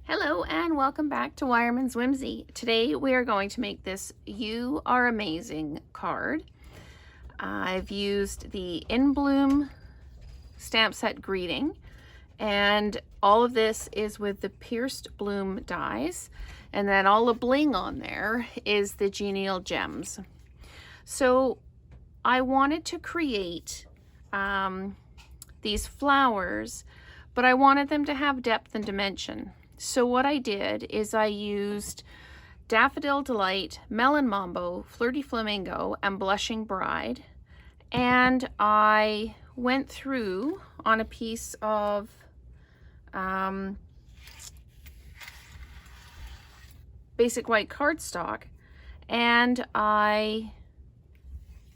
Hello and welcome back to Wireman's Whimsy. Today we are going to make this You Are Amazing card. I've used the In Bloom stamp set greeting, and all of this is with the pierced bloom dies, and then all the bling on there is the genial gems. So I wanted to create these flowers, but I wanted them to have depth and dimension. So what I did is I used Daffodil Delight, Melon Mambo, Flirty Flamingo, and Blushing Bride. And I went through on a piece of basic white cardstock, and I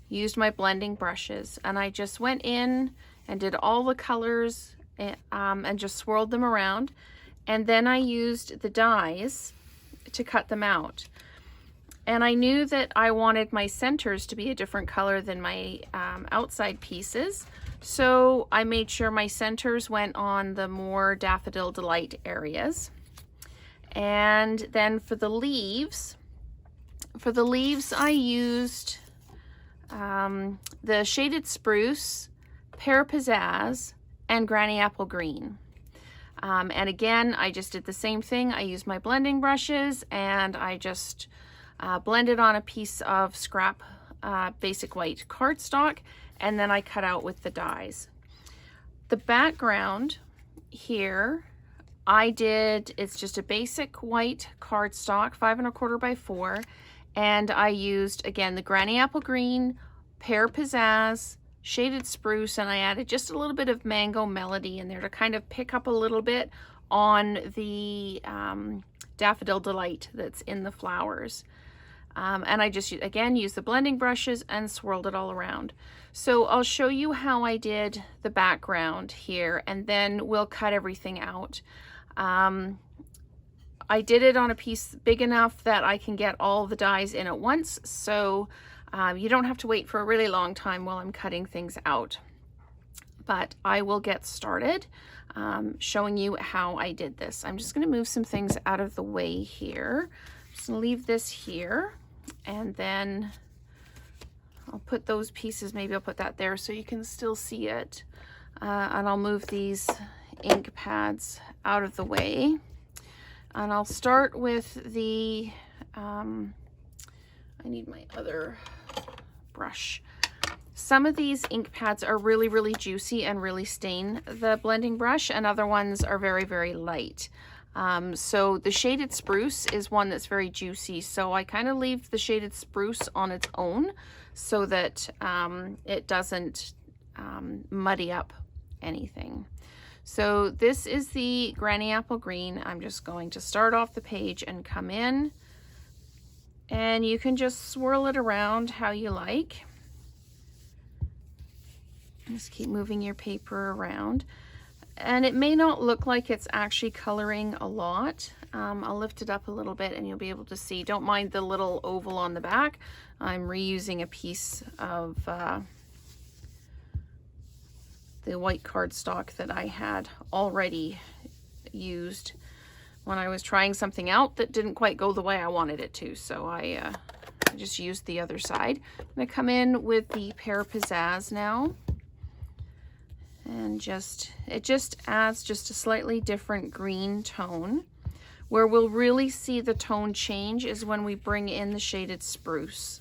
used my blending brushes, and I just went in and did all the colors and just swirled them around. And then I used the dies to cut them out. And I knew that I wanted my centers to be a different color than my outside pieces. So I made sure my centers went on the more Daffodil Delight areas. And then for the leaves I used the Shaded Spruce, Pear Pizzazz, and Granny Apple Green. And again, I just did the same thing. I used my blending brushes and I just blended on a piece of scrap basic white cardstock, and then I cut out with the dies. The background here, it's just a basic white cardstock, 5 1/4 by 4, and I used, again, the Granny Apple Green, Pear Pizzazz, Shaded Spruce, and I added just a little bit of Mango Melody in there to kind of pick up a little bit on the Daffodil Delight that's in the flowers. And I just, again, used the blending brushes and swirled it all around. So I'll show you how I did the background here, and then we'll cut everything out. I did it on a piece big enough that I can get all the dies in at once, so you don't have to wait for a really long time while I'm cutting things out. But I will get started showing you how I did this. I'm just going to move some things out of the way here. I'm just going to leave this here, and then I'll put those pieces, maybe I'll put that there so you can still see it. And I'll move these ink pads out of the way. And I'll start with the, I need my other brush. Some of these ink pads are really, really juicy and really stain the blending brush, and other ones are very, very light. So the Shaded Spruce is one that's very juicy, so I kind of leave the Shaded Spruce on its own so that it doesn't muddy up anything. So this is the Granny Apple Green. I'm just going to start off the page and come in, and you can just swirl it around how you like. Just keep moving your paper around. And it may not look like it's actually coloring a lot. I'll lift it up a little bit and you'll be able to see. Don't mind the little oval on the back. I'm reusing a piece of the white cardstock that I had already used when I was trying something out that didn't quite go the way I wanted it to. So I just used the other side. I'm going to come in with the Pear Pizzazz now. And it just adds just a slightly different green tone. Where we'll really see the tone change is when we bring in the Shaded Spruce.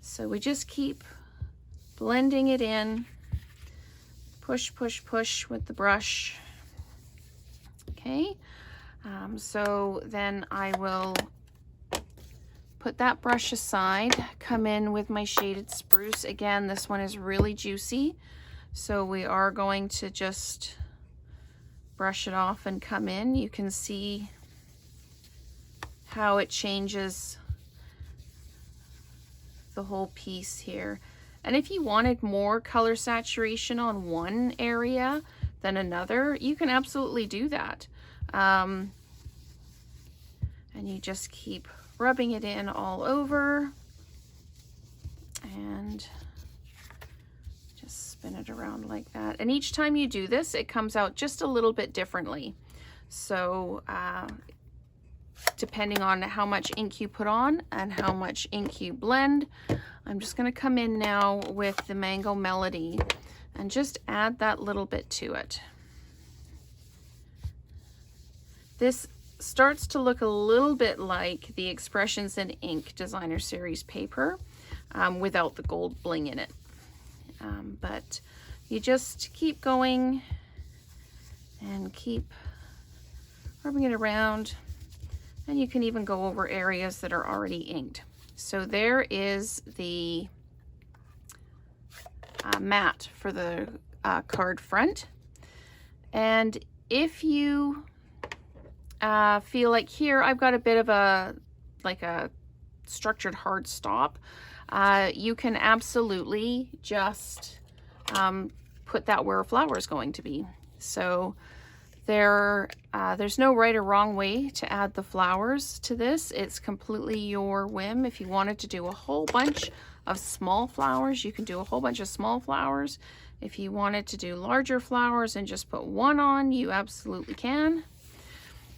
So we just keep blending it in. Push, push, push with the brush. Okay, so then I will put that brush aside, come in with my Shaded Spruce. Again, this one is really juicy, so we are going to just brush it off and come in. You can see how it changes the whole piece here. And if you wanted more color saturation on one area than another, you can absolutely do that. And you just keep rubbing it in all over and just spin it around like that. And each time you do this, it comes out just a little bit differently. So depending on how much ink you put on and how much ink you blend, I'm just going to come in now with the Mango Melody and just add that little bit to it. This starts to look a little bit like the Expressions in Ink Designer Series paper without the gold bling in it. But you just keep going and keep rubbing it around, and you can even go over areas that are already inked. So there is the mat for the card front. And if you feel like here I've got a bit of a structured hard stop, you can absolutely just put that where a flower is going to be. So there's no right or wrong way to add the flowers to this. It's completely your whim. If you wanted to do a whole bunch of small flowers, you can do a whole bunch of small flowers. If you wanted to do larger flowers and just put one on, you absolutely can.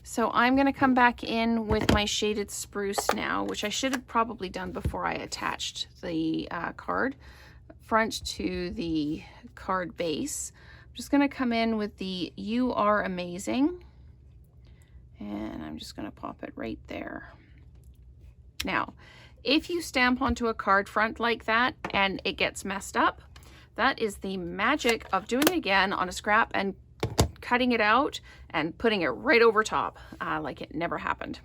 So I'm going to come back in with my shaded spruce now, which I should have probably done before I attached the card front to the card base. I'm just going to come in with the You Are Amazing, and I'm just going to pop it right there. Now, if you stamp onto a card front like that and it gets messed up, that is the magic of doing it again on a scrap and cutting it out and putting it right over top like it never happened.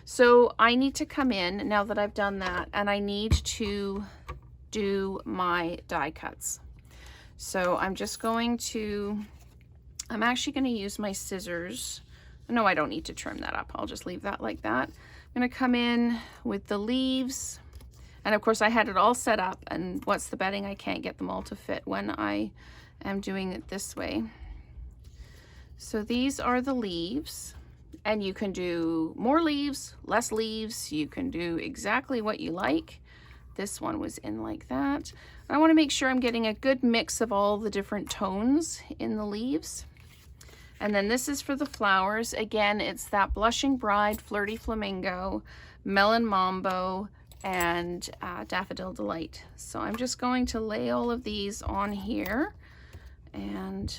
So I need to come in now that I've done that, and I need to do my die cuts. So I'm just going to, I'm actually going to use my scissors. No, I don't need to trim that up. I'll just leave that like that. I'm going to come in with the leaves. And of course I had it all set up, and what's the betting I can't get them all to fit when I am doing it this way. So these are the leaves, and you can do more leaves, less leaves. You can do exactly what you like. This one was in like that. I want to make sure I'm getting a good mix of all the different tones in the leaves. And then this is for the flowers. Again, it's that Blushing Bride, Flirty Flamingo, Melon Mambo, and Daffodil Delight. So I'm just going to lay all of these on here and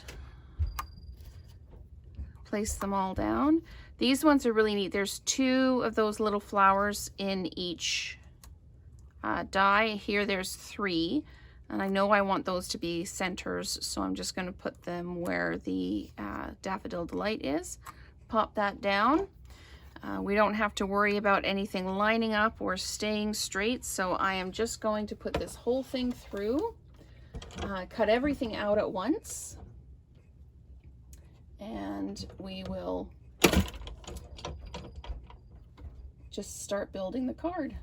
place them all down. These ones are really neat. There's 2 of those little flowers in each die. Here there's 3, and I know I want those to be centers, so I'm just going to put them where the Daffodil Delight is. Pop that down. We don't have to worry about anything lining up or staying straight, so I am just going to put this whole thing through, cut everything out at once, and we will just start building the card.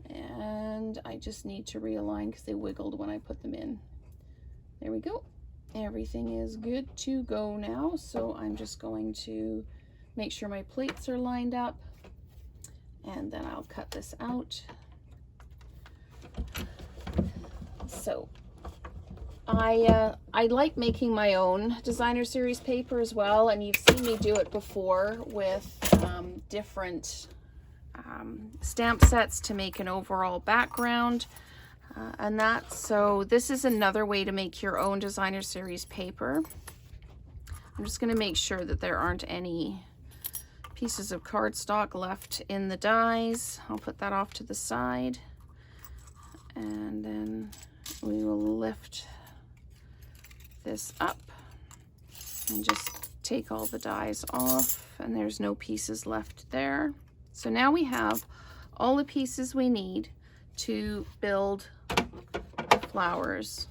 And I just need to realign because they wiggled when I put them in. There we go. Everything is good to go now, so I'm just going to make sure my plates are lined up, and then I'll cut this out. So I like making my own designer series paper as well, and you've seen me do it before with different stamp sets to make an overall background and that. So this is another way to make your own designer series paper. I'm just going to make sure that there aren't any pieces of cardstock left in the dies. I'll put that off to the side, and then we will lift this up and just take all the dies off, and there's no pieces left there. So now we have all the pieces we need to build the flowers.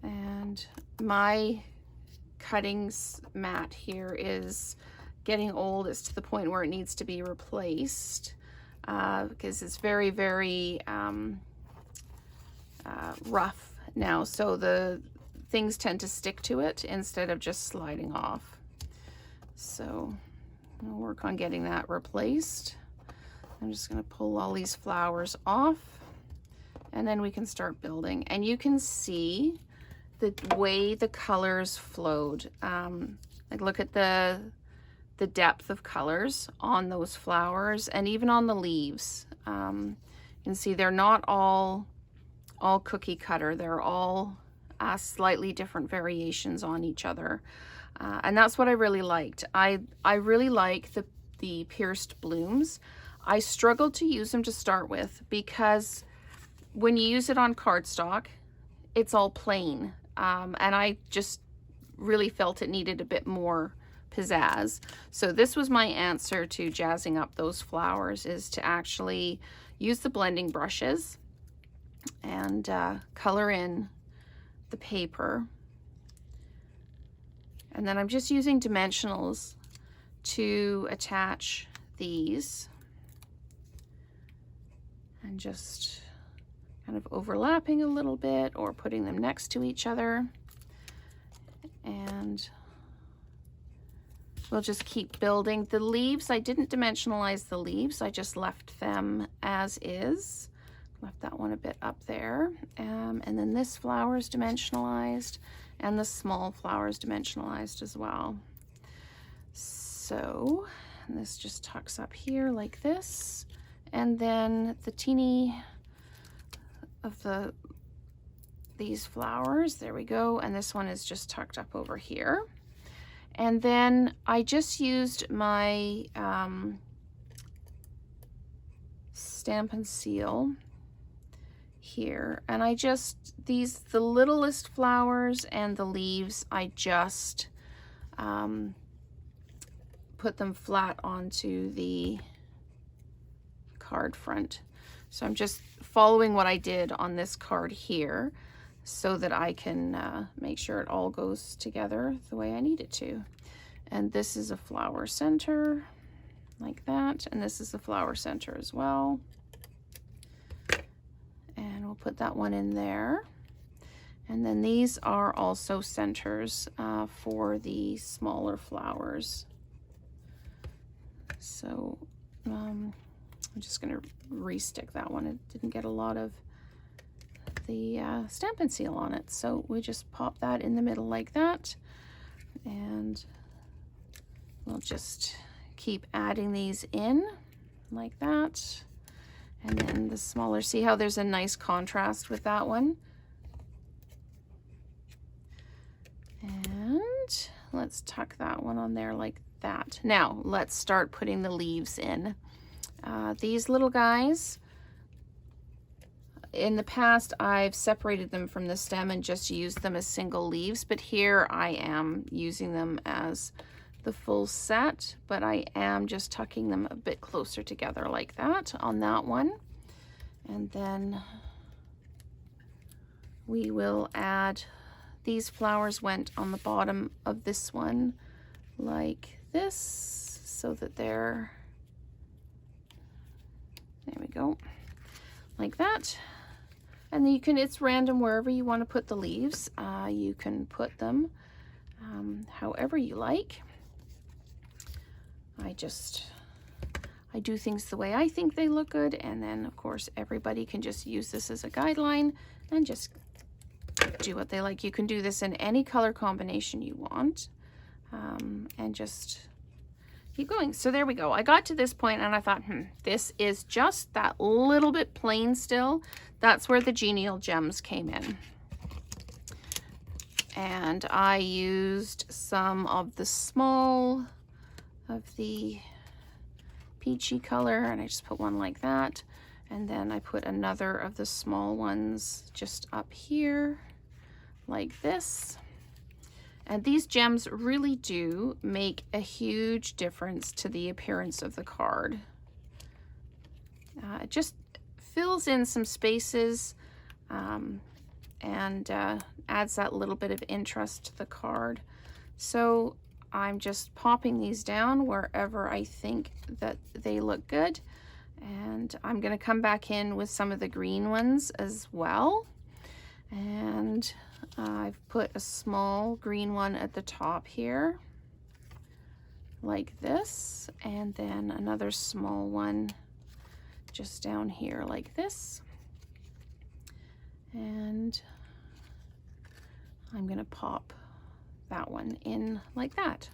And my cuttings mat here is getting old. It's to the point where it needs to be replaced because it's very, very rough now. So the things tend to stick to it instead of just sliding off. So I'll work on getting that replaced. I'm just going to pull all these flowers off, and then we can start building. And you can see the way the colors flowed. Like look at the depth of colors on those flowers and even on the leaves. You can see they're not all cookie cutter. They're all slightly different variations on each other. And that's what I really liked. I really like the pierced blooms. I struggled to use them to start with because when you use it on cardstock, it's all plain. And I just really felt it needed a bit more pizzazz. So this was my answer to jazzing up those flowers, is to actually use the blending brushes and color in the paper. And then I'm just using dimensionals to attach these and just kind of overlapping a little bit or putting them next to each other. And we'll just keep building. The leaves, I didn't dimensionalize the leaves. I just left them as is. Left that one a bit up there. And then this flower is dimensionalized and the small flower is dimensionalized as well. So this just tucks up here like this. And then the teeny of these flowers, there we go. And this one is just tucked up over here. And then I just used my Stamp and Seal here, and I just, the littlest flowers and the leaves, I just put them flat onto the card front. So I'm just following what I did on this card here so that I can make sure it all goes together the way I need it to. And this is a flower center like that, and this is the flower center as well. And we'll put that one in there. And then these are also centers for the smaller flowers. So I'm just going to re-stick that one. It didn't get a lot of the Stamp and Seal on it. So we just pop that in the middle like that. And we'll just keep adding these in like that. And then the smaller, see how there's a nice contrast with that one? And let's tuck that one on there like that. Now let's start putting the leaves in. These little guys, in the past I've separated them from the stem and just used them as single leaves, but here I am using them as the full set, but I am just tucking them a bit closer together like that on that one. And then we will add, these flowers went on the bottom of this one like this, so that they're, there we go, like that. And then you can, it's random wherever you want to put the leaves. You can put them however you like. I do things the way I think they look good, and then of course everybody can just use this as a guideline and just do what they like. You can do this in any color combination you want, and just keep going. So there we go. I got to this point and I thought, this is just that little bit plain still. That's where the genial gems came in. And I used some of the small of the peachy color, and I just put one like that, and then I put another of the small ones just up here like this. And these gems really do make a huge difference to the appearance of the card. It just fills in some spaces and adds that little bit of interest to the card. So I'm just popping these down wherever I think that they look good. And I'm going to come back in with some of the green ones as well. And I've put a small green one at the top here, like this. And then another small one just down here like this. And I'm gonna pop that one in like that.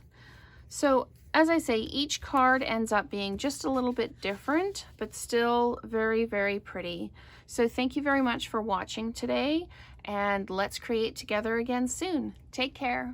So as I say, each card ends up being just a little bit different, but still very, very pretty. So thank you very much for watching today, and let's create together again soon. Take care.